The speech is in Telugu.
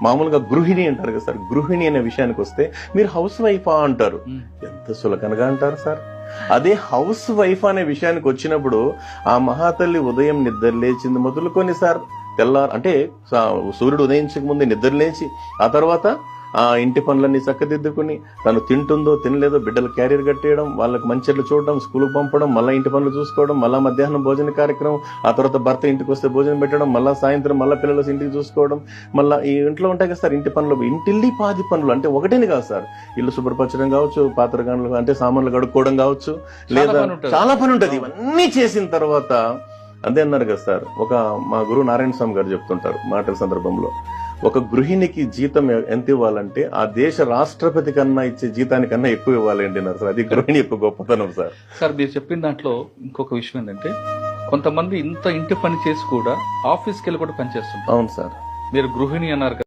మామూలుగా గృహిణి అంటారు కదా సార్, గృహిణి అనే విషయానికి వస్తే మీరు హౌస్ వైఫా అంటారు. ఎంత సులకనగా అంటారు సార్. అదే హౌస్ వైఫ్ అనే విషయానికి వచ్చినప్పుడు ఆ మహాతల్లి ఉదయం నిద్ర లేచింది మొదలుకొని సార్ తెల్లారు అంటే సూర్యుడు ఉదయించక ముందే నిద్ర లేచి ఆ తర్వాత ఆ ఇంటి పనులన్నీ చక్కదిద్దుకుని తను తింటుందో తినలేదో బిడ్డలు క్యారియర్ కట్టేయడం, వాళ్ళకి మంచిర్లు చూడడం, స్కూల్కి పంపడం, మళ్ళీ ఇంటి పనులు చూసుకోవడం, మళ్ళీ మధ్యాహ్నం భోజన కార్యక్రమం, ఆ తర్వాత భర్త ఇంటికి వస్తే భోజనం పెట్టడం, మళ్ళీ సాయంత్రం మళ్ళీ పిల్లలు ఇంటికి చూసుకోవడం, మళ్ళీ ఈ ఇంట్లో ఉంటాయి కదా సార్ ఇంటి పనులు, ఇంటిల్లి పాది పనులు అంటే ఒకటేని కాదు సార్. ఇల్లు శుభ్రపరచడం కావచ్చు, పాత్రగానులు అంటే సామాన్లు కడుక్కోవడం కావచ్చు, లేదా చాలా పని ఉంటుంది. ఇవన్నీ చేసిన తర్వాత అదే అన్నారు కదా సార్, మా గురువు నారాయణ స్వామి గారు చెప్తుంటారు మాటల సందర్భంలో, ఒక గృహిణికి జీతం ఎంత ఇవ్వాలంటే ఆ దేశ రాష్ట్రపతి కన్నా ఇచ్చే జీతానికన్నా ఎక్కువ ఇవ్వాలండి అన్నారు సార్. అది గృహిణి యొక్క గొప్పతనం సార్. సార్ మీరు చెప్పిన దాంట్లో ఇంకొక విషయం ఏంటంటే, కొంతమంది ఇంత ఇంటి పని చేసి కూడా ఆఫీస్కి వెళ్ళి కూడా పనిచేస్తుంటారు. అవును సార్. మీరు గృహిణి అన్నారు.